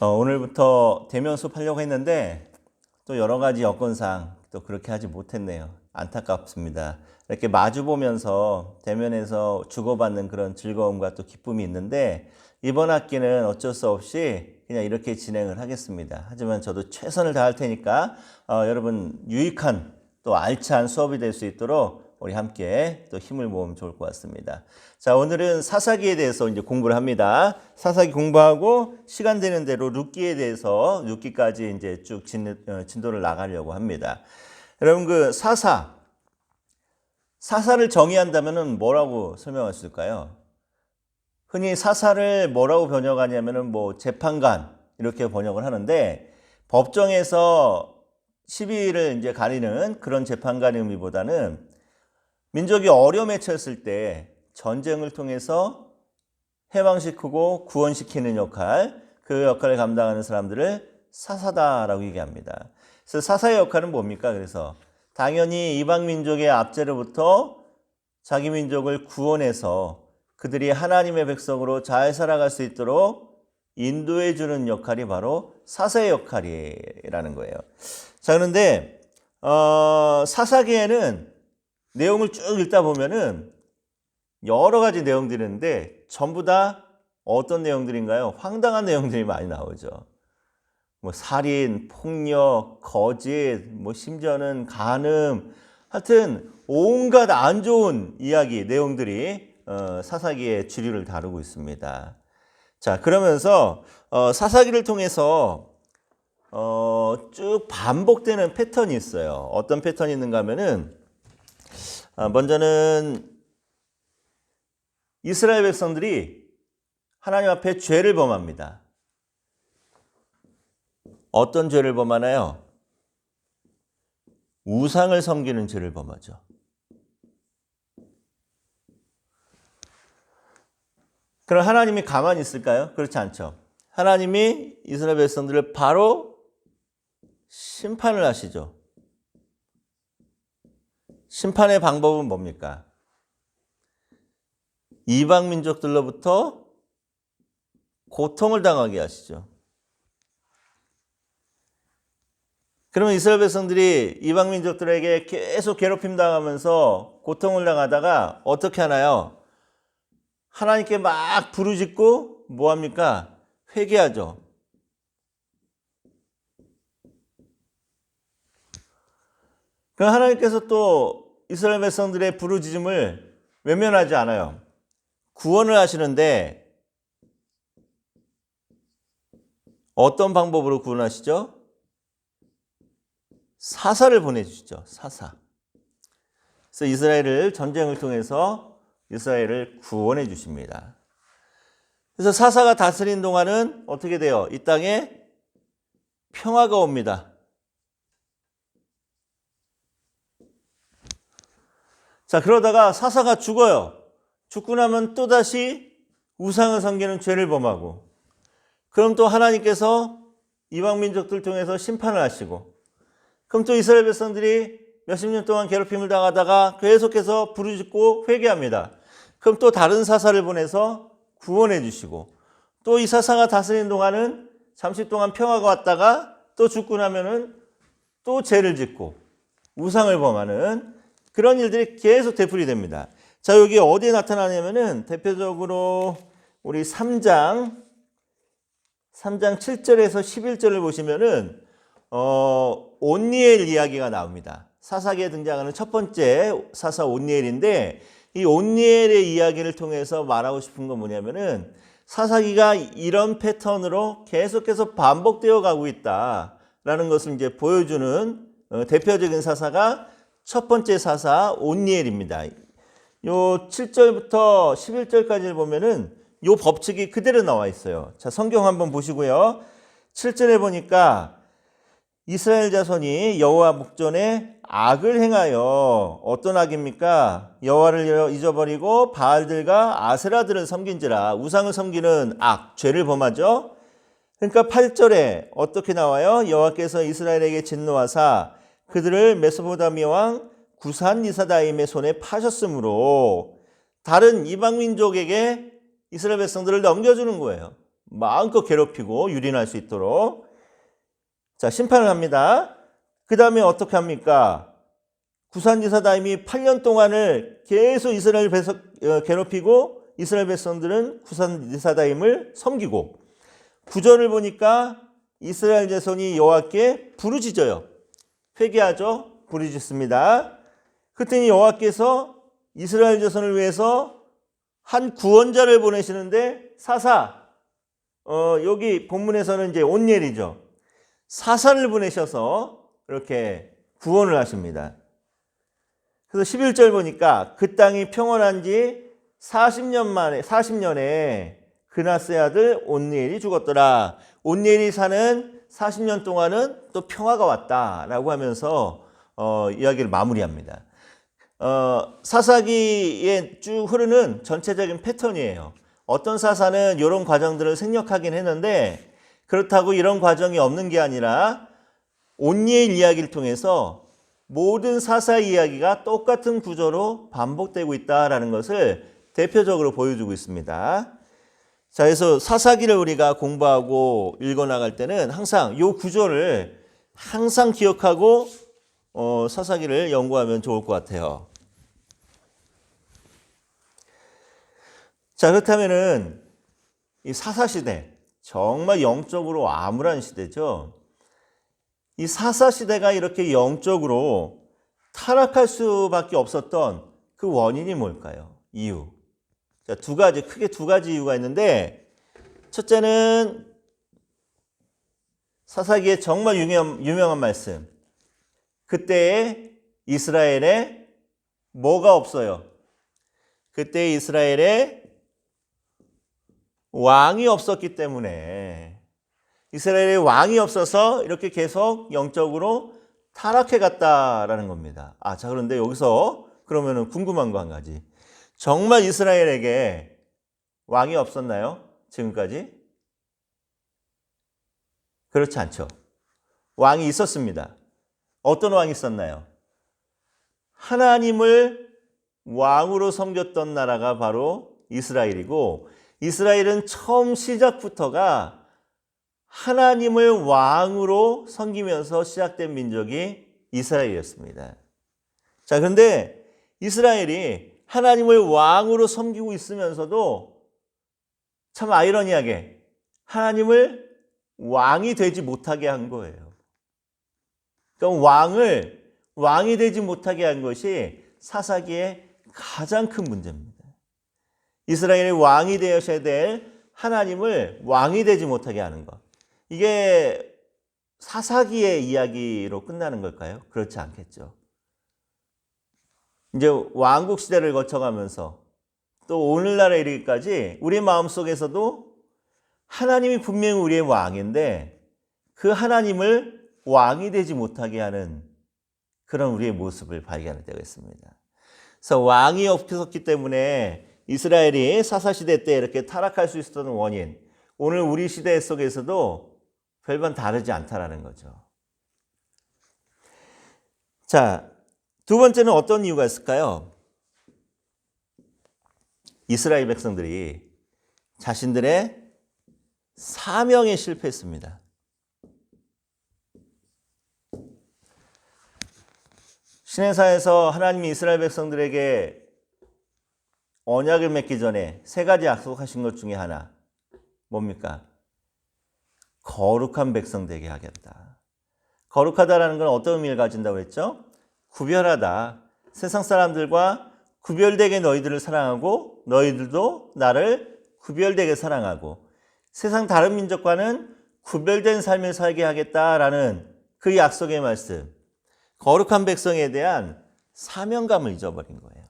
오늘부터 대면 수업하려고 했는데 또 여러 가지 여건상 또 그렇게 하지 못했네요. 안타깝습니다. 이렇게 마주 보면서 대면에서 주고받는 그런 즐거움과 또 기쁨이 있는데 이번 학기는 어쩔 수 없이 그냥 이렇게 진행을 하겠습니다. 하지만 저도 최선을 다할 테니까 여러분 유익한 또 알찬 수업이 될 수 있도록 우리 함께 또 힘을 모으면 좋을 것 같습니다. 자, 오늘은 사사기에 대해서 이제 공부를 합니다. 사사기 공부하고 시간 되는 대로 룻기에 대해서 룻기까지 이제 쭉 진도를 나가려고 합니다. 여러분 그 사사를 정의한다면은 뭐라고 설명할 수 있을까요? 흔히 사사를 뭐라고 번역하냐면은 뭐 재판관 이렇게 번역을 하는데 법정에서 시비를 이제 가리는 그런 재판관의 의미보다는 민족이 어려움에 처했을 때 전쟁을 통해서 해방시키고 구원시키는 역할, 그 역할을 감당하는 사람들을 사사다라고 얘기합니다. 그래서 사사의 역할은 뭡니까? 그래서 당연히 이방 민족의 압제로부터 자기 민족을 구원해서 그들이 하나님의 백성으로 잘 살아갈 수 있도록 인도해 주는 역할이 바로 사사의 역할이라는 거예요. 자, 그런데 사사기에는 내용을 쭉 읽다 보면은 여러 가지 내용들이 있는데 전부 다 어떤 내용들인가요? 황당한 내용들이 많이 나오죠. 뭐 살인, 폭력, 거짓, 뭐 심지어는 간음, 하여튼 온갖 안 좋은 이야기, 내용들이 사사기의 주류를 다루고 있습니다. 자, 그러면서 사사기를 통해서 쭉 반복되는 패턴이 있어요. 어떤 패턴이 있는가 하면은 먼저는 이스라엘 백성들이 하나님 앞에 죄를 범합니다. 어떤 죄를 범하나요? 우상을 섬기는 죄를 범하죠. 그럼 하나님이 가만히 있을까요? 그렇지 않죠. 하나님이 이스라엘 백성들을 바로 심판을 하시죠. 심판의 방법은 뭡니까? 이방 민족들로부터 고통을 당하게 하시죠. 그러면 이스라엘 백성들이 이방 민족들에게 계속 괴롭힘 당하면서 고통을 당하다가 어떻게 하나요? 하나님께 막 부르짖고 뭐합니까? 회개하죠. 그럼 하나님께서 또 이스라엘 백성들의 부르짖음을 외면하지 않아요. 구원을 하시는데 어떤 방법으로 구원하시죠? 사사를 보내주시죠. 사사. 그래서 이스라엘을 전쟁을 통해서 이스라엘을 구원해 주십니다. 그래서 사사가 다스린 동안은 어떻게 돼요? 이 땅에 평화가 옵니다. 자, 그러다가 사사가 죽어요. 죽고 나면 또다시 우상을 섬기는 죄를 범하고, 그럼 또 하나님께서 이방 민족들 통해서 심판을 하시고, 그럼 또 이스라엘 백성들이 몇십 년 동안 괴롭힘을 당하다가 계속해서 부르짖고 회개합니다. 그럼 또 다른 사사를 보내서 구원해 주시고, 또 이 사사가 다스리는 동안은 잠시 동안 평화가 왔다가 또 죽고 나면은 또 죄를 짓고 우상을 범하는 그런 일들이 계속 되풀이됩니다. 자, 여기 어디에 나타나냐면은 대표적으로 우리 3장 7절에서 11절을 보시면은 온니엘 이야기가 나옵니다. 사사기에 등장하는 첫 번째 사사 온니엘인데, 이 온니엘의 이야기를 통해서 말하고 싶은 건 뭐냐면은 사사기가 이런 패턴으로 계속해서 반복되어 가고 있다라는 것을 이제 보여주는 대표적인 사사가 첫 번째 사사 온니엘입니다. 요 7절부터 11절까지를 보면은 요 법칙이 그대로 나와 있어요. 자, 성경 한번 보시고요. 7절에 보니까 이스라엘 자손이 여호와 목전에 악을 행하여, 어떤 악입니까? 여호와를 잊어버리고 바알들과 아세라들을 섬긴지라. 우상을 섬기는 악, 죄를 범하죠. 그러니까 8절에 어떻게 나와요? 여호와께서 이스라엘에게 진노하사 그들을 메소포다미아 왕 구산 리사다임의 손에 파셨으므로 다른 이방 민족에게 이스라엘 백성들을 넘겨주는 거예요. 마음껏 괴롭히고 유린할 수 있도록 자 심판을 합니다. 그 다음에 어떻게 합니까? 구산리사다임이 8년 동안을 계속 이스라엘 괴롭히고 이스라엘 백성들은 구산리사다임을 섬기고 9절을 보니까 이스라엘 자손이 여호와께 부르짖어요. 회개하죠. 부르짖습니다. 그랬더니 여호와께서 이스라엘 자손을 위해서 한 구원자를 보내시는데 사사 여기 본문에서는 이제 온니엘이죠. 사사를 보내셔서 이렇게 구원을 하십니다. 그래서 11절 보니까 그 땅이 평온한 지 40년에 그나스의 아들 온니엘이 죽었더라. 온니엘이 사는 40년 동안은 또 평화가 왔다라고 하면서 이야기를 마무리합니다. 사사기에 쭉 흐르는 전체적인 패턴이에요. 어떤 사사는 이런 과정들을 생략하긴 했는데 그렇다고 이런 과정이 없는 게 아니라 온니엘 이야기를 통해서 모든 사사 이야기가 똑같은 구조로 반복되고 있다는 것을 대표적으로 보여주고 있습니다. 자, 그래서 사사기를 우리가 공부하고 읽어나갈 때는 항상 이 구조를 항상 기억하고 사사기를 연구하면 좋을 것 같아요. 자, 그렇다면은 이 사사시대, 정말 영적으로 암울한 시대죠. 이 사사시대가 이렇게 영적으로 타락할 수밖에 없었던 그 원인이 뭘까요? 이유. 자, 크게 두 가지 이유가 있는데, 첫째는 사사기에 정말 유명한 말씀. 그때에 이스라엘에 뭐가 없어요? 그때 이스라엘에 왕이 없었기 때문에 이스라엘에 왕이 없어서 이렇게 계속 영적으로 타락해 갔다라는 겁니다. 자, 그런데 여기서 그러면은 궁금한 거 한 가지. 정말 이스라엘에게 왕이 없었나요? 지금까지? 그렇지 않죠. 왕이 있었습니다. 어떤 왕이 있었나요? 하나님을 왕으로 섬겼던 나라가 바로 이스라엘이고 이스라엘은 처음 시작부터가 하나님을 왕으로 섬기면서 시작된 민족이 이스라엘이었습니다. 자, 그런데 이스라엘이 하나님을 왕으로 섬기고 있으면서도 참 아이러니하게 하나님을 왕이 되지 못하게 한 거예요. 그러니까 왕이 되지 못하게 한 것이 사사기의 가장 큰 문제입니다. 이스라엘의 왕이 되셔야 될 하나님을 왕이 되지 못하게 하는 것. 이게 사사기의 이야기로 끝나는 걸까요? 그렇지 않겠죠. 이제 왕국 시대를 거쳐가면서 또 오늘날에 이르기까지 우리 마음속에서도 하나님이 분명히 우리의 왕인데 그 하나님을 왕이 되지 못하게 하는 그런 우리의 모습을 발견할 때가 있습니다. 그래서 왕이 없었기 때문에 이스라엘이 사사시대 때 이렇게 타락할 수 있었던 원인, 오늘 우리 시대 속에서도 별반 다르지 않다라는 거죠. 자, 두 번째는 어떤 이유가 있을까요? 이스라엘 백성들이 자신들의 사명에 실패했습니다. 시내사에서 하나님이 이스라엘 백성들에게 언약을 맺기 전에 세 가지 약속하신 것 중에 하나 뭡니까? 거룩한 백성 되게 하겠다. 거룩하다라는 건 어떤 의미를 가진다고 했죠? 구별하다. 세상 사람들과 구별되게 너희들을 사랑하고 너희들도 나를 구별되게 사랑하고 세상 다른 민족과는 구별된 삶을 살게 하겠다라는 그 약속의 말씀. 거룩한 백성에 대한 사명감을 잊어버린 거예요.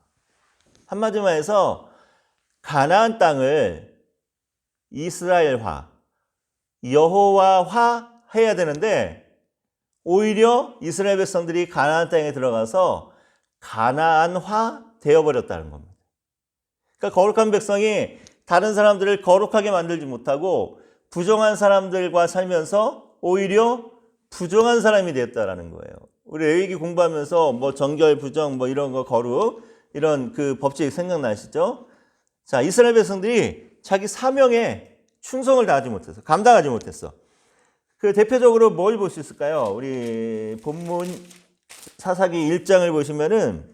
한마디로 해서 가나안 땅을 이스라엘화, 여호와화 해야 되는데 오히려 이스라엘 백성들이 가나안 땅에 들어가서 가나안화 되어버렸다는 겁니다. 그러니까 거룩한 백성이 다른 사람들을 거룩하게 만들지 못하고 부정한 사람들과 살면서 오히려 부정한 사람이 되었다라는 거예요. 우리 레위기 공부하면서 뭐 정결, 부정, 뭐 이런 거 거룩 이런 그 법칙 생각나시죠? 자, 이스라엘 백성들이 자기 사명에 충성을 다하지 못했어. 감당하지 못했어. 그 대표적으로 뭘 볼 수 있을까요? 우리 본문 사사기 1장을 보시면은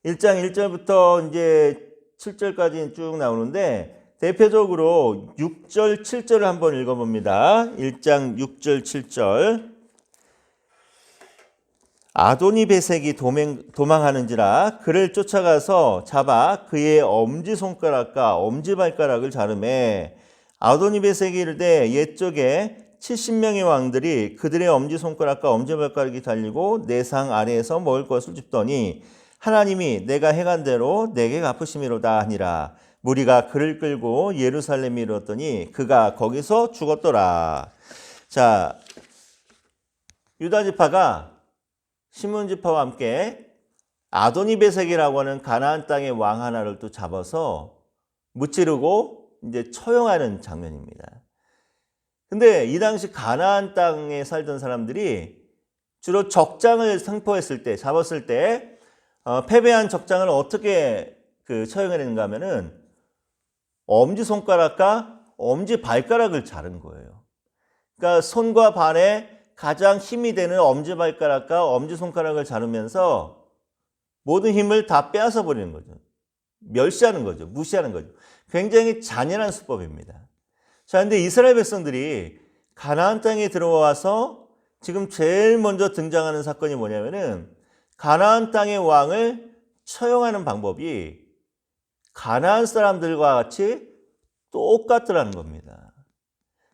1장 1절부터 이제 7절까지 쭉 나오는데 대표적으로 6절, 7절을 한번 읽어봅니다. 1장 6절, 7절. 아도니베섹이 도망하는지라 그를 쫓아가서 잡아 그의 엄지손가락과 엄지발가락을 자르매 아도니베섹이 이르되 옛적에 70명의 왕들이 그들의 엄지손가락과 엄지발가락이 달리고 내 상 아래에서 먹을 것을 줍더니 하나님이 내가 행한 대로 내게 갚으심이로다 하니라. 무리가 그를 끌고 예루살렘에 이르렀더니 그가 거기서 죽었더라. 자, 유다 지파가 시몬 지파와 함께 아도니베섹이라고 하는 가나안 땅의 왕 하나를 또 잡아서 무찌르고 이제 처형하는 장면입니다. 근데 이 당시 가나안 땅에 살던 사람들이 주로 적장을 생포했을 때, 잡았을 때 패배한 적장을 어떻게 처형해내는가 하면은 엄지손가락과 엄지발가락을 자른 거예요. 그러니까 손과 발에 가장 힘이 되는 엄지발가락과 엄지손가락을 자르면서 모든 힘을 다 빼앗아 버리는 거죠. 멸시하는 거죠. 무시하는 거죠. 굉장히 잔인한 수법입니다. 자, 근데 이스라엘 백성들이 가나안 땅에 들어와서 지금 제일 먼저 등장하는 사건이 뭐냐면은 가나안 땅의 왕을 처형하는 방법이 가나안 사람들과 같이 똑같더라는 겁니다.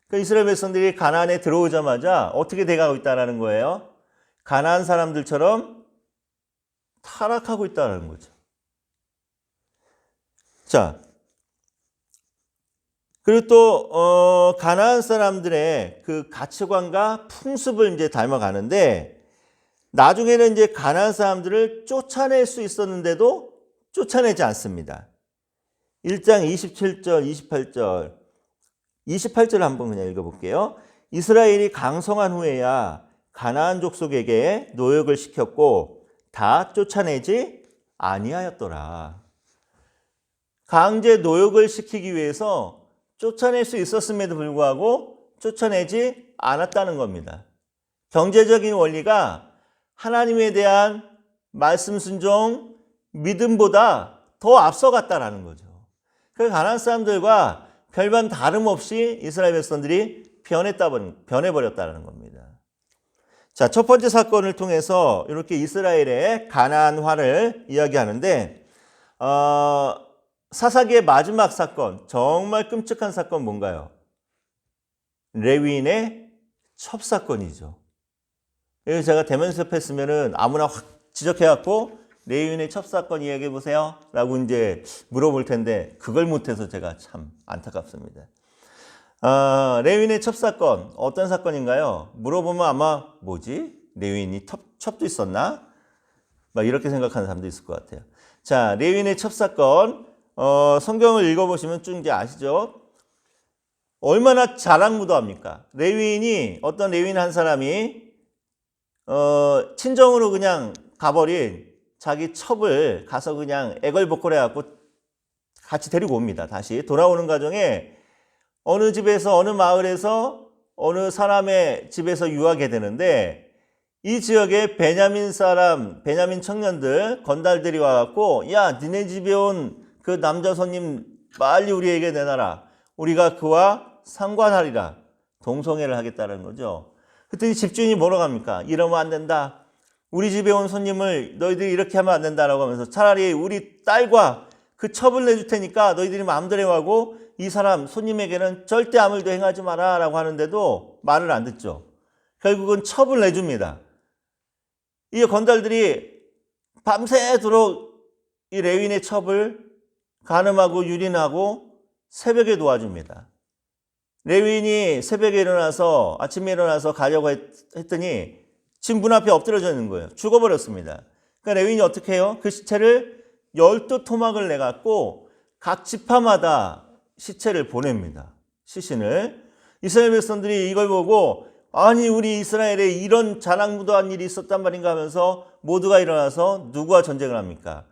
그러니까 이스라엘 백성들이 가나안에 들어오자마자 어떻게 돼가고 있다는 거예요? 가나안 사람들처럼 타락하고 있다는 거죠. 자, 그리고 또 가나안 사람들의 그 가치관과 풍습을 이제 닮아가는데 나중에는 이제 가나안 사람들을 쫓아낼 수 있었는데도 쫓아내지 않습니다. 1장 27절, 28절. 28절 한번 그냥 읽어볼게요. 이스라엘이 강성한 후에야 가나안 족속에게 노역을 시켰고 다 쫓아내지 아니하였더라. 강제 노역을 시키기 위해서 쫓아낼 수 있었음에도 불구하고 쫓아내지 않았다는 겁니다. 경제적인 원리가 하나님에 대한 말씀 순종, 믿음보다 더 앞서갔다라는 거죠. 그 가나안 사람들과 별반 다름없이 이스라엘 백성들이 변해버렸다는 겁니다. 자, 첫 번째 사건을 통해서 이렇게 이스라엘의 가나안화를 이야기하는데 사사기의 마지막 사건, 정말 끔찍한 사건 뭔가요? 레위인의 첩사건이죠. 여기 제가 대면서 했으면은 아무나 확 지적해갖고 레위인의 첩사건 이야기해 보세요 라고 이제 물어볼 텐데 그걸 못해서 제가 참 안타깝습니다. 레위인의 첩사건 어떤 사건인가요? 물어보면 아마 뭐지? 레위인이 첩도 있었나? 막 이렇게 생각하는 사람도 있을 것 같아요. 자, 레위인의 첩사건 성경을 읽어보시면 쭉 이제 아시죠? 얼마나 자랑무도합니까? 레위인이 어떤 레위인 한 사람이 친정으로 그냥 가버린 자기 첩을 가서 그냥 애걸복걸해갖고 같이 데리고 옵니다. 다시 돌아오는 과정에 어느 집에서 어느 마을에서 어느 사람의 집에서 유하게 되는데 이 지역에 베냐민 청년들 건달들이 와갖고 야 니네 집에 온 그 남자 손님 빨리 우리에게 내놔라. 우리가 그와 상관하리라. 동성애를 하겠다는 거죠. 그랬더니 집주인이 뭐라고 합니까? 이러면 안 된다. 우리 집에 온 손님을 너희들이 이렇게 하면 안 된다라고 하면서 차라리 우리 딸과 그 첩을 내줄 테니까 너희들이 마음대로 하고 이 사람 손님에게는 절대 아무 일도 행하지 마라 라고 하는데도 말을 안 듣죠. 결국은 첩을 내줍니다. 이 건달들이 밤새도록 이 레위인의 첩을 간음하고 유린하고 새벽에 도와줍니다. 레위인이 새벽에 일어나서 아침에 일어나서 가려고 했더니 집 문 앞에 엎드려져 있는 거예요. 죽어버렸습니다. 그러니까 레위인이 어떻게 해요? 그 시체를 12토막을 내갖고 각 지파마다 시체를 보냅니다. 시신을. 이스라엘 백성들이 이걸 보고 아니 우리 이스라엘에 이런 자랑무도한 일이 있었단 말인가 하면서 모두가 일어나서 누구와 전쟁을 합니까?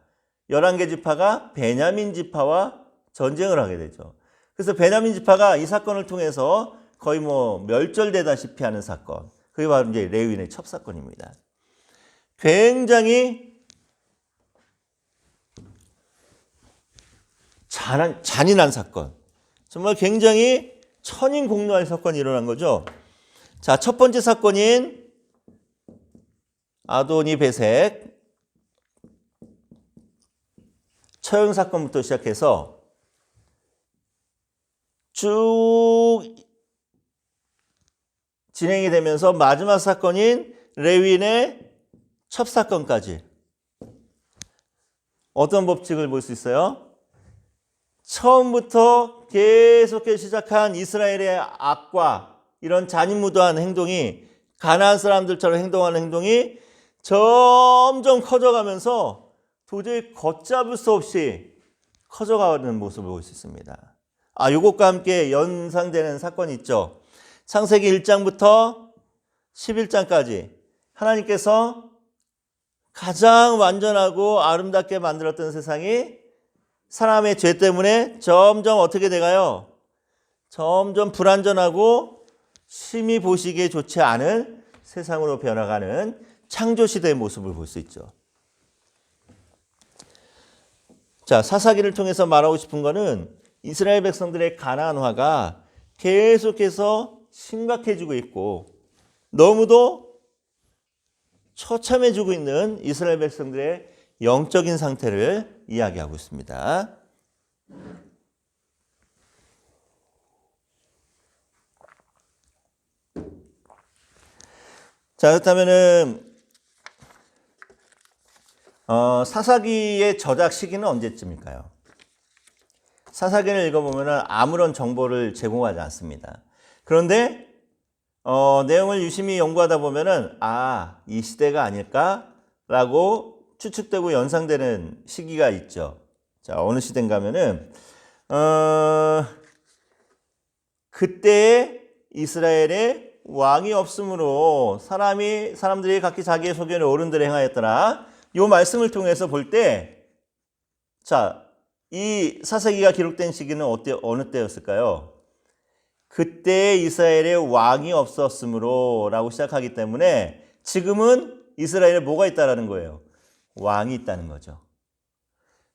11개 지파가 베냐민 지파와 전쟁을 하게 되죠. 그래서 베냐민 지파가 이 사건을 통해서 거의 뭐 멸절되다시피 하는 사건. 그게 바로 이제 레위인의 첩사건입니다. 굉장히 잔인한 사건. 정말 굉장히 천인공노할 사건이 일어난 거죠. 자, 첫 번째 사건인 아도니 베색 처형 사건부터 시작해서 쭉 진행이 되면서 마지막 사건인 레위인의 첩사건까지 어떤 법칙을 볼 수 있어요? 처음부터 계속해서 시작한 이스라엘의 악과 이런 잔인무도한 행동이 가나안 사람들처럼 행동하는 행동이 점점 커져가면서 도저히 걷잡을 수 없이 커져가는 모습을 볼 수 있습니다. 이것과 함께 연상되는 사건이 있죠. 창세기 1장부터 11장까지 하나님께서 가장 완전하고 아름답게 만들었던 세상이 사람의 죄 때문에 점점 어떻게 돼가요? 점점 불완전하고 심히 보시기에 좋지 않은 세상으로 변화가는 창조시대의 모습을 볼 수 있죠. 자, 사사기를 통해서 말하고 싶은 거는 이스라엘 백성들의 가나안화가 계속해서 심각해지고 있고 너무도 처참해지고 있는 이스라엘 백성들의 영적인 상태를 이야기하고 있습니다. 자, 그렇다면은 사사기의 저작 시기는 언제쯤일까요? 사사기를 읽어보면 아무런 정보를 제공하지 않습니다. 그런데 내용을 유심히 연구하다 보면은 이 시대가 아닐까라고 추측되고 연상되는 시기가 있죠. 자, 어느 시대인가 하면은 그때의 이스라엘의 왕이 없으므로 사람들이 각기 자기의 소견에 어른들이 행하였더라. 이 말씀을 통해서 볼 때, 자, 이 사사기가 기록된 시기는 어느 때였을까요? 그때 이스라엘의 왕이 없었으므로 라고 시작하기 때문에 지금은 이스라엘에 뭐가 있다라는 거예요? 왕이 있다는 거죠.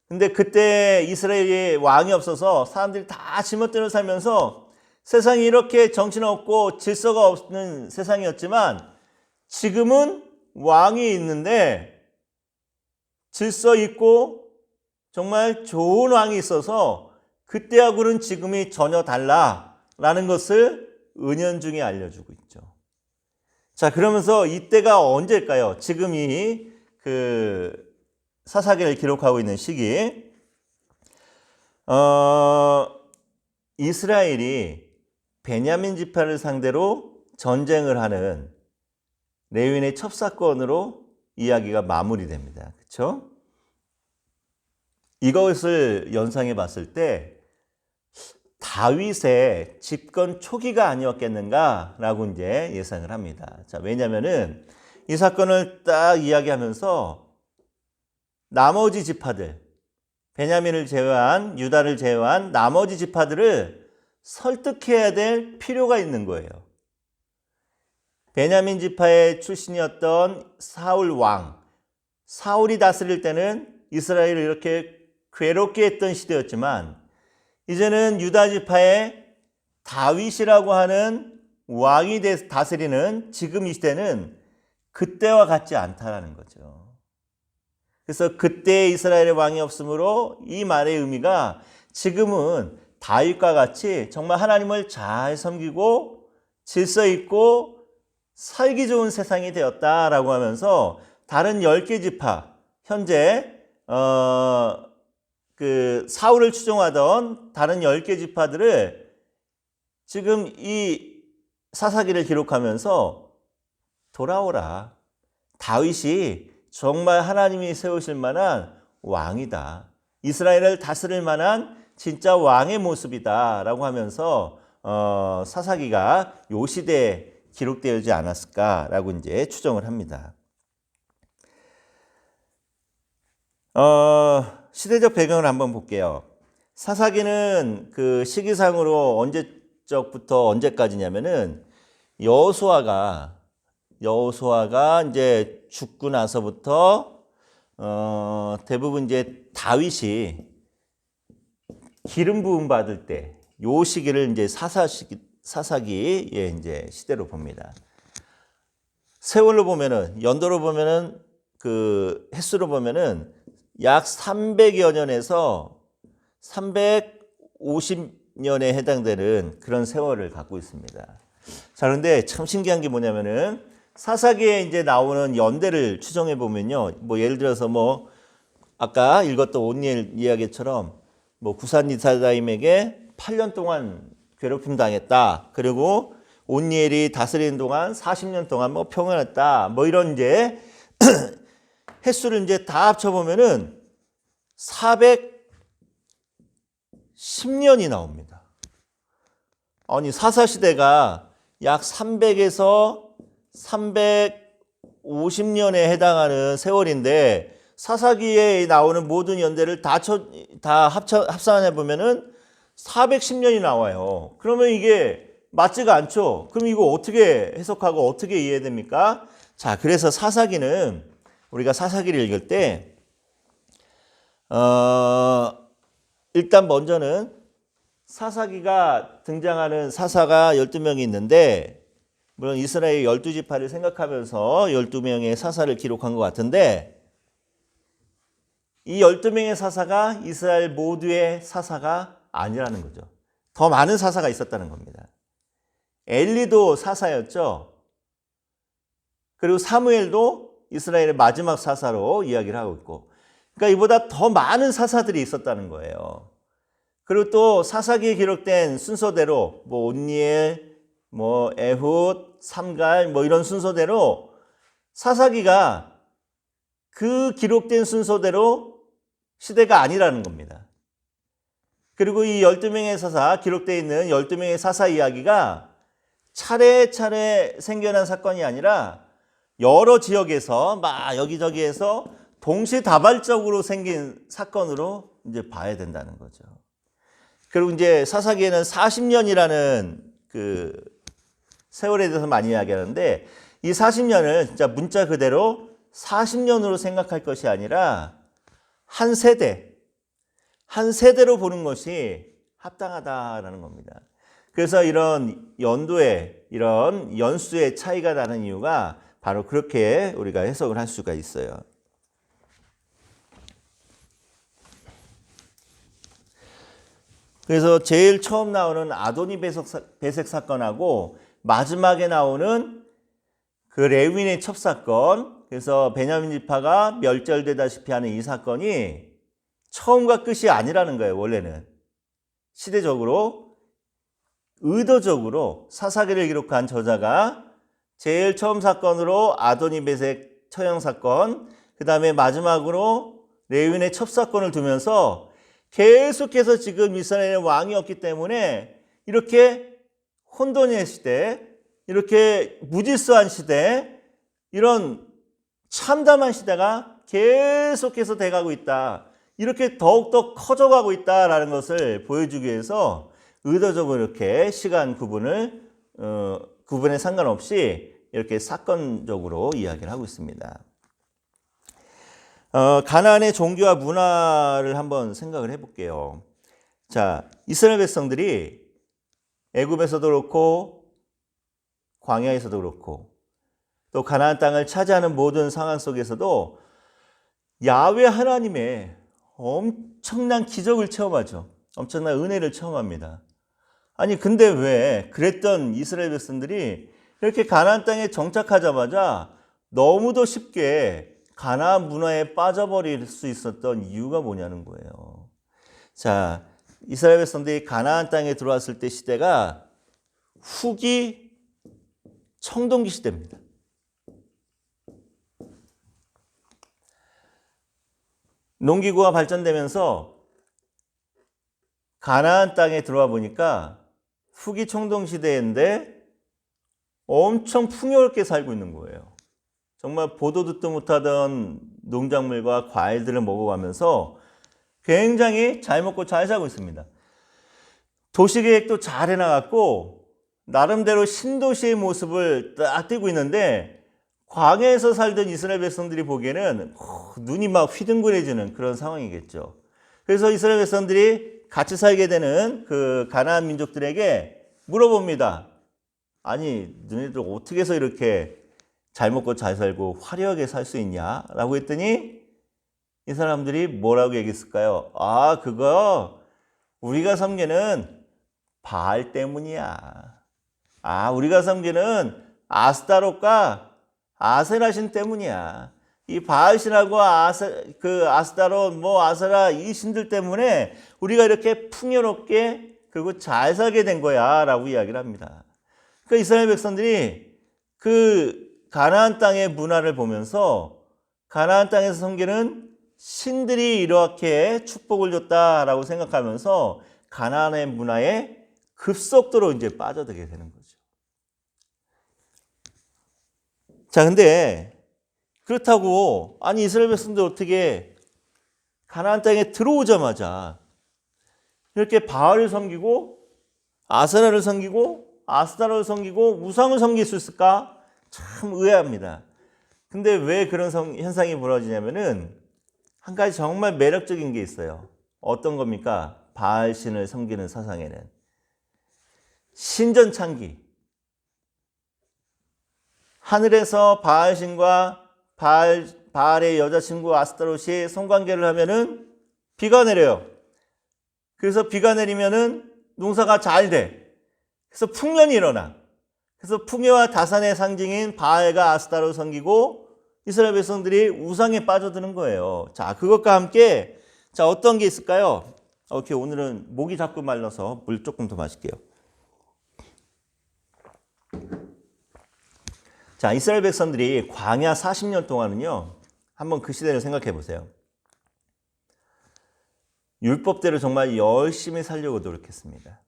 근데 그때 이스라엘에 왕이 없어서 사람들이 다 지멋대로 살면서 세상이 이렇게 정신없고 질서가 없는 세상이었지만 지금은 왕이 있는데 질서 있고 정말 좋은 왕이 있어서 그때하고는 지금이 전혀 달라라는 것을 은연중에 알려주고 있죠. 자, 그러면서 이때가 언제일까요? 지금이 사사기를 기록하고 있는 시기. 이스라엘이 베냐민 지파를 상대로 전쟁을 하는 레위인의 첩사건으로 이야기가 마무리됩니다. 그렇죠? 이것을 연상해 봤을 때 다윗의 집권 초기가 아니었겠는가라고 이제 예상을 합니다. 자, 왜냐면은 이 사건을 딱 이야기하면서 나머지 지파들, 베냐민을 제외한 유다를 제외한 나머지 지파들을 설득해야 될 필요가 있는 거예요. 베냐민 지파의 출신이었던 사울 왕, 사울이 다스릴 때는 이스라엘을 이렇게 괴롭게 했던 시대였지만 이제는 유다 지파의 다윗이라고 하는 왕이 다스리는 지금 이 시대는 그때와 같지 않다라는 거죠. 그래서 그때 이스라엘의 왕이 없으므로 이 말의 의미가 지금은 다윗과 같이 정말 하나님을 잘 섬기고 질서 있고 살기 좋은 세상이 되었다라고 하면서 다른 10개 지파, 현재 사울을 추종하던 다른 10개 지파들을 지금 이 사사기를 기록하면서 돌아오라. 다윗이 정말 하나님이 세우실 만한 왕이다. 이스라엘을 다스릴 만한 진짜 왕의 모습이다. 라고 하면서 사사기가 요 시대에 기록되지 않았을까라고 이제 추정을 합니다. 시대적 배경을 한번 볼게요. 사사기는 그 시기상으로 언제적부터 언제까지냐면은 여호수아가 이제 죽고 나서부터 대부분 이제 다윗이 기름 부음 받을 때 요 시기를 이제 사사기의 이제 시대로 봅니다. 세월로 보면은 연도로 보면은 그 횟수로 보면은 약 300여 년에서 350년에 해당되는 그런 세월을 갖고 있습니다. 자, 그런데 참 신기한 게 뭐냐면은 사사기에 이제 나오는 연대를 추정해 보면요. 뭐 예를 들어서 뭐 아까 읽었던 온니엘 이야기처럼 뭐 구산리사다임에게 8년 동안 괴롭힘 당했다. 그리고 온니엘이 다스리는 동안 40년 동안 뭐 평안했다. 뭐 이런 이제 횟수를 이제 다 합쳐 보면은 410년이 나옵니다. 아니 사사시대가 약 300에서 350년에 해당하는 세월인데 사사기에 나오는 모든 연대를 다 합산해 보면은 410년이 나와요. 그러면 이게 맞지가 않죠. 그럼 이거 어떻게 해석하고 어떻게 이해됩니까? 자, 그래서 사사기는 우리가 사사기를 읽을 때 일단 먼저는 사사기가 등장하는 사사가 12명이 있는데 물론 이스라엘 12지파를 생각하면서 12명의 사사를 기록한 것 같은데 이 12명의 사사가 이스라엘 모두의 사사가 아니라는 거죠. 더 많은 사사가 있었다는 겁니다. 엘리도 사사였죠. 그리고 사무엘도 이스라엘의 마지막 사사로 이야기를 하고 있고 그러니까 이보다 더 많은 사사들이 있었다는 거예요. 그리고 또 사사기에 기록된 순서대로 뭐 온니엘, 뭐 에훗, 삼갈 뭐 이런 순서대로 사사기가 그 기록된 순서대로 시대가 아니라는 겁니다. 그리고 이 12명의 사사, 기록되어 있는 12명의 사사 이야기가 차례차례 생겨난 사건이 아니라 여러 지역에서 막 여기저기에서 동시다발적으로 생긴 사건으로 이제 봐야 된다는 거죠. 그리고 이제 사사기에는 40년이라는 그 세월에 대해서 많이 이야기하는데 이 40년을 진짜 문자 그대로 40년으로 생각할 것이 아니라 한 세대로 보는 것이 합당하다라는 겁니다. 그래서 이런 연도의 이런 연수의 차이가 나는 이유가 바로 그렇게 우리가 해석을 할 수가 있어요. 그래서 제일 처음 나오는 아도니 배색 사건하고 마지막에 나오는 그 레위인의 첩사건, 그래서 베냐민 지파가 멸절되다시피 하는 이 사건이 처음과 끝이 아니라는 거예요. 원래는 시대적으로 의도적으로 사사기를 기록한 저자가 제일 처음 사건으로 아도니 배색 처형 사건, 그 다음에 마지막으로 레위인의 첩사건을 두면서 계속해서 지금 이스라엘의 왕이 없기 때문에 이렇게 혼돈의 시대, 이렇게 무질서한 시대, 이런 참담한 시대가 계속해서 돼가고 있다. 이렇게 더욱더 커져가고 있다라는 것을 보여주기 위해서 의도적으로 이렇게 시간 구분에 상관없이 이렇게 사건적으로 이야기를 하고 있습니다. 가나안의 종교와 문화를 한번 생각을 해볼게요. 자, 이스라엘 백성들이 애굽에서도 그렇고 광야에서도 그렇고 또 가나안 땅을 차지하는 모든 상황 속에서도 야훼 하나님의 엄청난 기적을 체험하죠. 엄청난 은혜를 체험합니다. 아니 근데 왜 그랬던 이스라엘 백성들이 이렇게 가나안 땅에 정착하자마자 너무도 쉽게 가나안 문화에 빠져버릴 수 있었던 이유가 뭐냐는 거예요. 자, 이스라엘 백성들이 가나안 땅에 들어왔을 때 시대가 후기 청동기 시대입니다. 농기구가 발전되면서 가나안 땅에 들어와 보니까 후기 청동 시대인데 엄청 풍요롭게 살고 있는 거예요. 정말 보도 듣도 못하던 농작물과 과일들을 먹어가면서 굉장히 잘 먹고 잘 살고 있습니다. 도시계획도 잘 해나갔고 나름대로 신도시의 모습을 딱 띄고 있는데 광야에서 살던 이스라엘 백성들이 보기에는 눈이 막 휘둥그레지는 그런 상황이겠죠. 그래서 이스라엘 백성들이 같이 살게 되는 그 가나안 민족들에게 물어봅니다. 아니 너희들 어떻게 해서 이렇게 잘 먹고 잘 살고 화려하게 살 수 있냐? 라고 했더니 이 사람들이 뭐라고 얘기했을까요? 아, 그거 우리가 섬기는 바알 때문이야. 아, 우리가 섬기는 아스타롯과 아세라신 때문이야. 이 바알신하고 아스타롯, 아세라 이 신들 때문에 우리가 이렇게 풍요롭게 그리고 잘 살게 된 거야. 라고 이야기를 합니다. 그러니까 이스라엘 백성들이 그 가나안 땅의 문화를 보면서 가나안 땅에서 섬기는 신들이 이렇게 축복을 줬다라고 생각하면서 가나안의 문화에 급속도로 이제 빠져들게 되는 거죠. 자, 근데 그렇다고 아니 이스라엘 백성들 어떻게 가나안 땅에 들어오자마자 이렇게 바알을 섬기고 아세라를 섬기고 아스타로를 섬기고 우상을 섬길 수 있을까? 참 의아합니다. 근데 왜 그런 현상이 벌어지냐면은 한 가지 정말 매력적인 게 있어요. 어떤 겁니까? 바알 신을 섬기는 사상에는 신전 창기, 하늘에서 바알 신과 바알의 여자친구 아스타롯이 성관계를 하면은 비가 내려요. 그래서 비가 내리면은 농사가 잘 돼. 그래서 풍년이 일어나. 그래서 풍요와 다산의 상징인 바알과 아스타롯을 섬기고 이스라엘 백성들이 우상에 빠져드는 거예요. 자, 그것과 함께 자 어떤 게 있을까요? 오케이, 오늘은 목이 자꾸 말라서 물 조금 더 마실게요. 자, 이스라엘 백성들이 광야 40년 동안은요. 한번 그 시대를 생각해 보세요. 율법대로 정말 열심히 살려고 노력했습니다.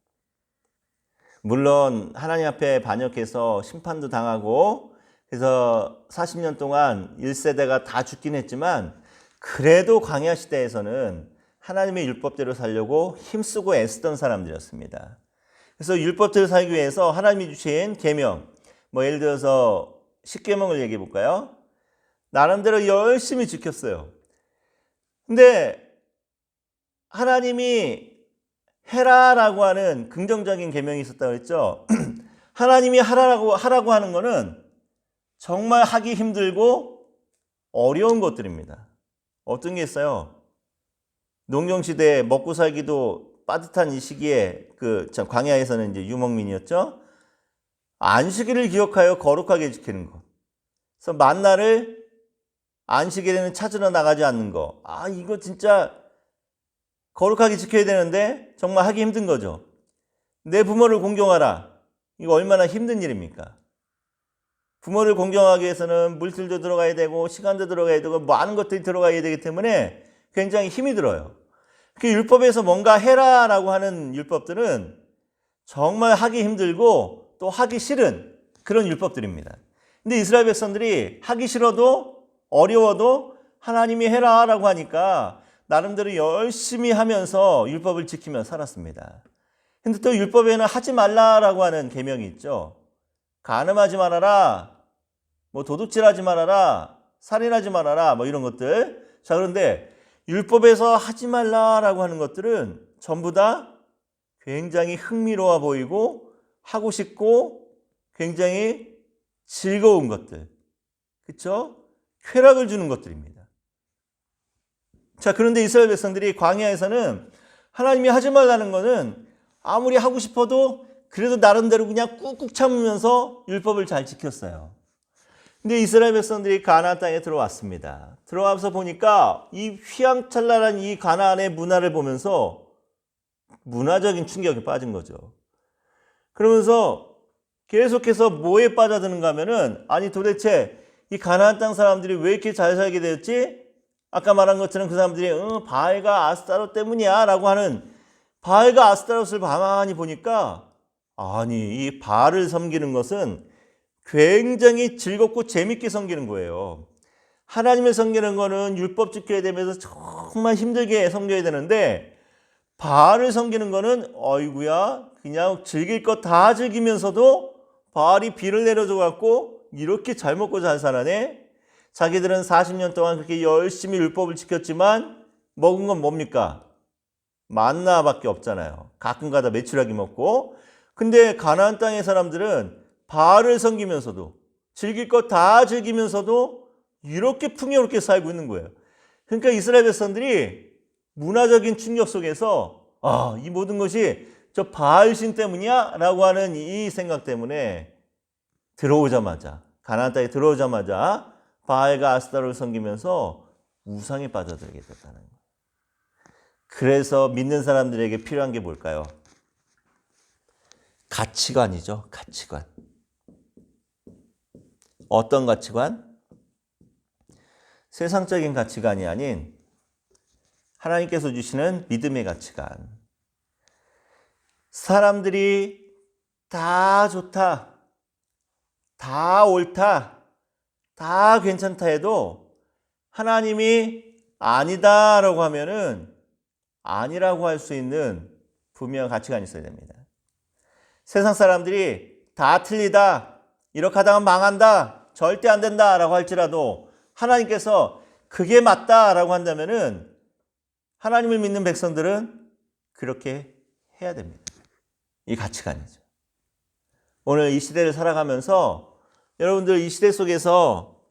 물론 하나님 앞에 반역해서 심판도 당하고 그래서 40년 동안 1세대가 다 죽긴 했지만 그래도 광야 시대에서는 하나님의 율법대로 살려고 힘쓰고 애쓰던 사람들이었습니다. 그래서 율법대로 살기 위해서 하나님이 주신 계명, 예를 들어서 10계명을 얘기해 볼까요? 나름대로 열심히 지켰어요. 근데 하나님이 해라라고 하는 긍정적인 계명이 있었다고 했죠. 하나님이 하라고 하는 거는 정말 하기 힘들고 어려운 것들입니다. 어떤 게 있어요? 농경시대에 먹고 살기도 빠듯한 이 시기에 광야에서는 이제 유목민이었죠. 안식일을 기억하여 거룩하게 지키는 것. 그래서 만나를 안식일에는 찾으러 나가지 않는 거. 아, 이거 진짜 거룩하게 지켜야 되는데 정말 하기 힘든 거죠. 내 부모를 공경하라. 이거 얼마나 힘든 일입니까? 부모를 공경하기 위해서는 물질도 들어가야 되고 시간도 들어가야 되고 많은 것들이 들어가야 되기 때문에 굉장히 힘이 들어요. 그 율법에서 뭔가 해라라고 하는 율법들은 정말 하기 힘들고 또 하기 싫은 그런 율법들입니다. 근데 이스라엘 백성들이 하기 싫어도 어려워도 하나님이 해라라고 하니까 나름대로 열심히 하면서 율법을 지키며 살았습니다. 근데 또 율법에는 하지 말라라고 하는 계명이 있죠. 간음하지 말아라, 도둑질하지 말아라, 살인하지 말아라, 이런 것들. 자, 그런데 율법에서 하지 말라라고 하는 것들은 전부 다 굉장히 흥미로워 보이고 하고 싶고 굉장히 즐거운 것들. 그렇죠? 쾌락을 주는 것들입니다. 자, 그런데 이스라엘 백성들이 광야에서는 하나님이 하지 말라는 거는 아무리 하고 싶어도 그래도 나름대로 그냥 꾹꾹 참으면서 율법을 잘 지켰어요. 근데 이스라엘 백성들이 가나안 땅에 들어왔습니다. 들어와서 보니까 이 휘황찬란한 이 가나안의 문화를 보면서 문화적인 충격에 빠진 거죠. 그러면서 계속해서 뭐에 빠져드는가 하면은 아니 도대체 이 가나안 땅 사람들이 왜 이렇게 잘 살게 되었지? 아까 말한 것처럼 그 사람들이 바알과 아스타롯 때문이야 라고 하는 바알과 아스타롯을 가만히 보니까 아니 이 바알을 섬기는 것은 굉장히 즐겁고 재밌게 섬기는 거예요. 하나님을 섬기는 거는 율법 지켜야 되면서 정말 힘들게 섬겨야 되는데 바알을 섬기는 거는 어이구야 그냥 즐길 것 다 즐기면서도 바알이 비를 내려줘 갖고 이렇게 잘 먹고 잘 살아네. 자기들은 40년 동안 그렇게 열심히 율법을 지켰지만 먹은 건 뭡니까? 만나밖에 없잖아요. 가끔가다 메추라기 먹고. 근데 가나안 땅의 사람들은 바알을 섬기면서도 즐길 것 다 즐기면서도 이렇게 풍요롭게 살고 있는 거예요. 그러니까 이스라엘 백성들이 문화적인 충격 속에서 이 모든 것이 저 바알신 때문이야? 라고 하는 이 생각 때문에 가나안 땅에 들어오자마자 바알과 아스타로를 섬기면서 우상에 빠져들게 됐다는 거예요. 그래서 믿는 사람들에게 필요한 게 뭘까요? 가치관이죠. 가치관. 어떤 가치관? 세상적인 가치관이 아닌 하나님께서 주시는 믿음의 가치관. 사람들이 다 좋다, 다 옳다, 다 괜찮다 해도 하나님이 아니다라고 하면은 아니라고 할 수 있는 분명한 가치관이 있어야 됩니다. 세상 사람들이 다 틀리다, 이렇게 하다가 망한다, 절대 안 된다라고 할지라도 하나님께서 그게 맞다라고 한다면은 하나님을 믿는 백성들은 그렇게 해야 됩니다. 이 가치관이죠. 오늘 이 시대를 살아가면서 여러분들 이 시대 속에서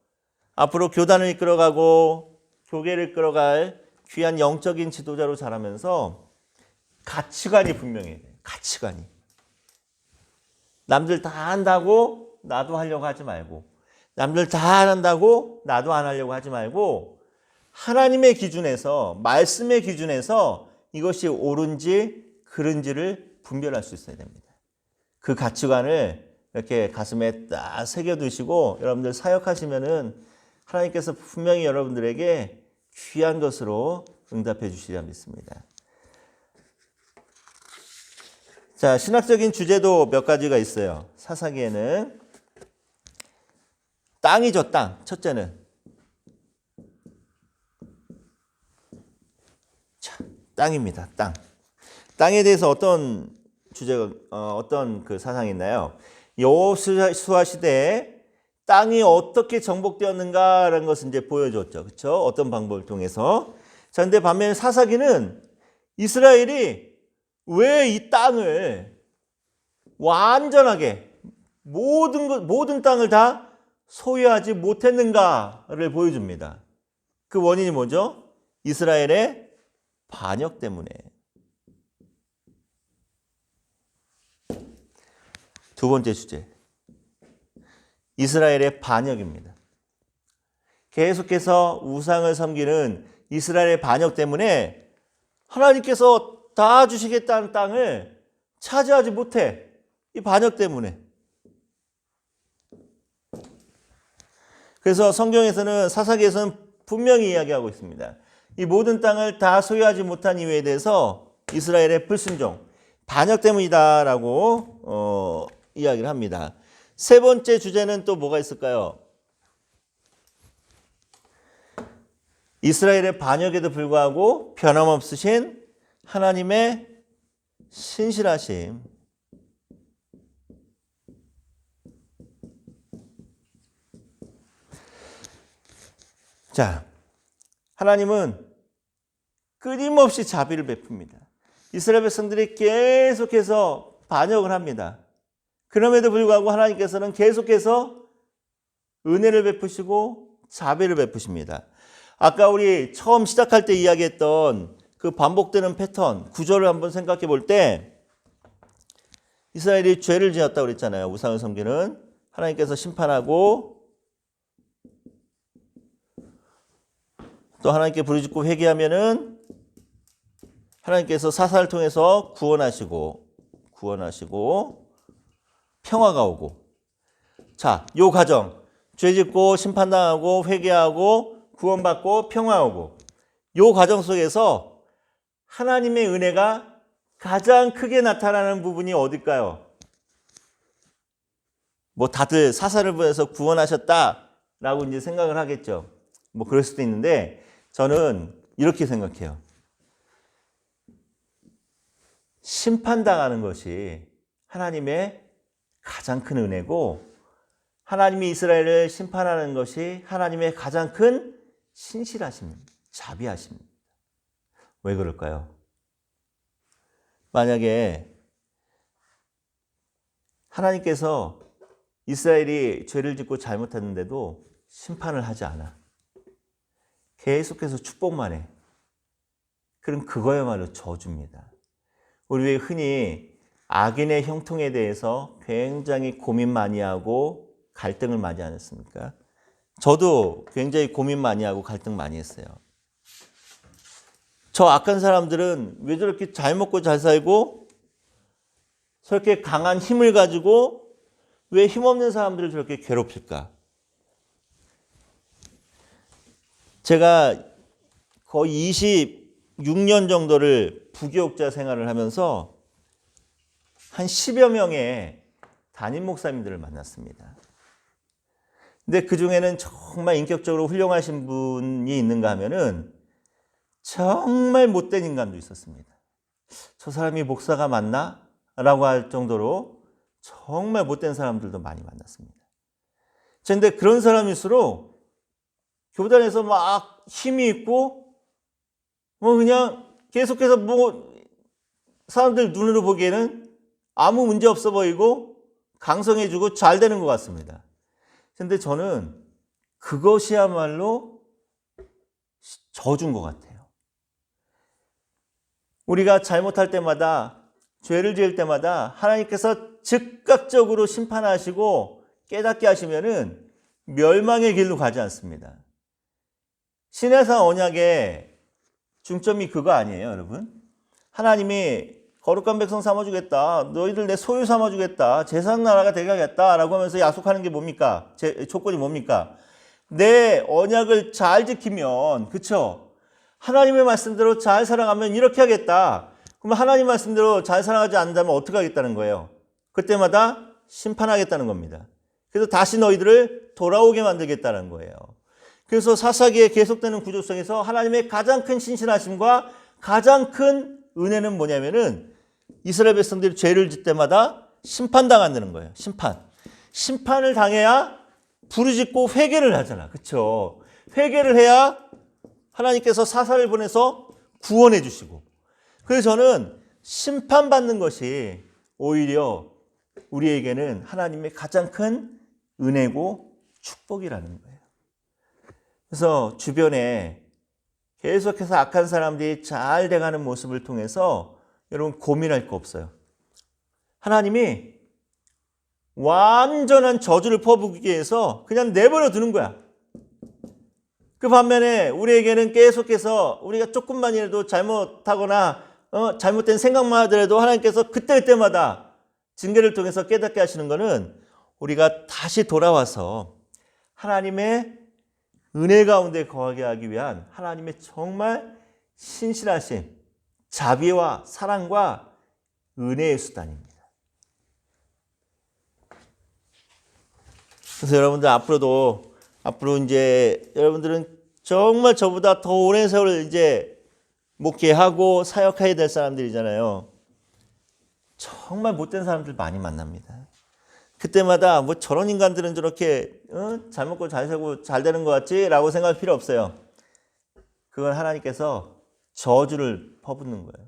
앞으로 교단을 이끌어가고 교계를 이끌어갈 귀한 영적인 지도자로 자라면서 가치관이 분명해야 돼요. 가치관이. 남들 다 한다고 나도 하려고 하지 말고, 남들 다 안 한다고 나도 안 하려고 하지 말고, 하나님의 기준에서, 말씀의 기준에서 이것이 옳은지 그른지를 분별할 수 있어야 됩니다. 그 가치관을 이렇게 가슴에 딱 새겨두시고 여러분들 사역하시면은 하나님께서 분명히 여러분들에게 귀한 것으로 응답해 주시리라 믿습니다. 자, 신학적인 주제도 몇 가지가 있어요. 사사기에는 땅이죠, 땅. 첫째는 땅입니다. 땅. 땅에 대해서 어떤 주제가 어떤 그 사상이 있나요? 여호수아 시대에 땅이 어떻게 정복되었는가라는 것을 이제 보여줬죠. 그렇죠? 어떤 방법을 통해서. 자, 근데 반면에 사사기는 이스라엘이 왜 이 땅을 완전하게 모든 땅을 다 소유하지 못했는가를 보여줍니다. 그 원인이 뭐죠? 이스라엘의 반역 때문에. 두 번째 주제. 이스라엘의 반역입니다. 계속해서 우상을 섬기는 이스라엘의 반역 때문에 하나님께서 다 주시겠다는 땅을 차지하지 못해. 이 반역 때문에. 그래서 성경에서는 사사기에서는 분명히 이야기하고 있습니다. 이 모든 땅을 다 소유하지 못한 이유에 대해서 이스라엘의 불순종, 반역 때문이다라고 이야기를 합니다. 세 번째 주제는 또 뭐가 있을까요? 이스라엘의 반역에도 불구하고 변함없으신 하나님의 신실하심. 자, 하나님은 끊임없이 자비를 베풉니다. 이스라엘 백성들이 계속해서 반역을 합니다. 그럼에도 불구하고 하나님께서는 계속해서 은혜를 베푸시고 자비를 베푸십니다. 아까 우리 처음 시작할 때 이야기했던 그 반복되는 패턴, 구조를 한번 생각해 볼 때 이스라엘이 죄를 지었다고 그랬잖아요. 우상을 섬기는. 하나님께서 심판하고 또 하나님께 부르짖고 회개하면은 하나님께서 사사를 통해서 구원하시고 평화가 오고. 자, 요 과정. 죄 짓고 심판당하고 회개하고 구원받고 평화 오고. 요 과정 속에서 하나님의 은혜가 가장 크게 나타나는 부분이 어딜까요? 뭐 다들 사사를 보내서 구원하셨다라고 이제 생각을 하겠죠. 뭐 그럴 수도 있는데 저는 이렇게 생각해요. 심판당하는 것이 하나님의 가장 큰 은혜고 하나님이 이스라엘을 심판하는 것이 하나님의 가장 큰 신실하심입니다. 자비하심입니다. 왜 그럴까요? 만약에 하나님께서 이스라엘이 죄를 짓고 잘못했는데도 심판을 하지 않아. 계속해서 축복만 해. 그럼 그거야말로 저주입니다. 우리 왜 흔히 악인의 형통에 대해서 굉장히 고민 많이 하고 갈등을 많이 하지 않습니까? 저도 굉장히 고민 많이 하고 갈등 많이 했어요. 저 악한 사람들은 왜 저렇게 잘 먹고 잘 살고 저렇게 강한 힘을 가지고 왜 힘없는 사람들을 저렇게 괴롭힐까? 제가 거의 26년 정도를 부교육자 생활을 하면서 한 10여 명의 담임 목사님들을 만났습니다. 근데 그 중에는 정말 인격적으로 훌륭하신 분이 있는가 하면은 정말 못된 인간도 있었습니다. 저 사람이 목사가 맞나? 라고 할 정도로 정말 못된 사람들도 많이 만났습니다. 그런데 그런 사람일수록 교단에서 막 힘이 있고 뭐 그냥 계속해서 뭐 사람들 눈으로 보기에는 아무 문제 없어 보이고 강성해지고 잘 되는 것 같습니다. 그런데 저는 그것이야말로 저주인 것 같아요. 우리가 잘못할 때마다 죄를 지을 때마다 하나님께서 즉각적으로 심판하시고 깨닫게 하시면은 멸망의 길로 가지 않습니다. 신해산 언약의 중점이 그거 아니에요, 여러분? 하나님이 거룩한 백성 삼아주겠다. 너희들 내 소유 삼아주겠다. 제사장 나라가 되게 하겠다. 라고 하면서 약속하는 게 뭡니까? 조건이 뭡니까? 내 언약을 잘 지키면, 그쵸? 하나님의 말씀대로 잘 살아가면 이렇게 하겠다. 그럼 하나님 말씀대로 잘 살아가지 않는다면 어떻게 하겠다는 거예요? 그때마다 심판하겠다는 겁니다. 그래서 다시 너희들을 돌아오게 만들겠다는 거예요. 그래서 사사기에 계속되는 구조 속에서 하나님의 가장 큰 신실하심과 가장 큰 은혜는 뭐냐면은 이스라엘 백성들이 죄를 짓 때마다 심판당한다는 거예요. 심판을 당해야 부르짖고 회개를 하잖아. 그렇죠? 회개를 해야 하나님께서 사사를 보내서 구원해 주시고. 그래서 저는 심판받는 것이 오히려 우리에게는 하나님의 가장 큰 은혜고 축복이라는 거예요. 그래서 주변에 계속해서 악한 사람들이 잘 돼가는 모습을 통해서 여러분 고민할 거 없어요. 하나님이 완전한 저주를 퍼부기 위해서 그냥 내버려 두는 거야. 그 반면에 우리에게는 계속해서 우리가 조금만이라도 잘못하거나 잘못된 생각만 하더라도 하나님께서 그때마다 징계를 통해서 깨닫게 하시는 것은 우리가 다시 돌아와서 하나님의 은혜 가운데 거하게 하기 위한 하나님의 정말 신실하신 자비와 사랑과 은혜의 수단입니다. 그래서 여러분들 앞으로 이제 여러분들은 정말 저보다 더 오랜 세월을 이제 목회하고 사역해야 될 사람들이잖아요. 정말 못된 사람들 많이 만납니다. 그때마다 뭐 저런 인간들은 저렇게 잘 먹고 잘 살고 잘 되는 것 같지? 라고 생각할 필요 없어요. 그건 하나님께서 저주를 퍼붓는 거예요.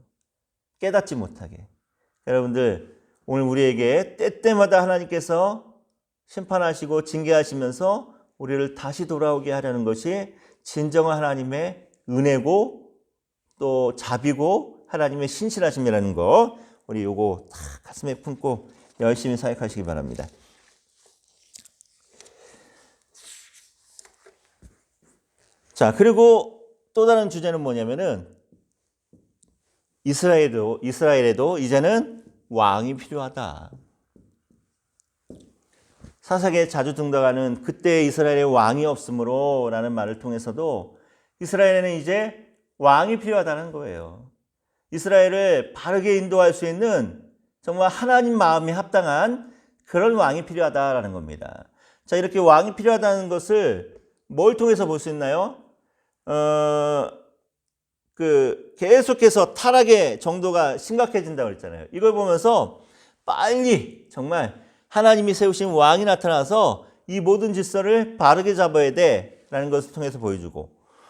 깨닫지 못하게. 여러분들 오늘 우리에게 때때마다 하나님께서 심판하시고 징계하시면서 우리를 다시 돌아오게 하려는 것이 진정한 하나님의 은혜고 또 자비고 하나님의 신실하심이라는 거 우리 요거 다 가슴에 품고 열심히 사역하시기 바랍니다. 자, 그리고 또 다른 주제는 뭐냐면은 이스라엘에도 이제는 왕이 필요하다. 사사기에 자주 등장하는 그때 이스라엘에 왕이 없으므로 라는 말을 통해서도 이스라엘에는 이제 왕이 필요하다는 거예요. 이스라엘을 바르게 인도할 수 있는 정말 하나님 마음에 합당한 그런 왕이 필요하다라는 겁니다. 자, 이렇게 왕이 필요하다는 것을 뭘 통해서 볼 수 있나요? 계속해서 타락의 정도가 심각해진다고 그랬잖아요. 이걸 보면서 빨리 정말 하나님이 세우신 왕이 나타나서 이 모든 질서를 바르게 잡아야 돼라는 것을 통해서 보여주고,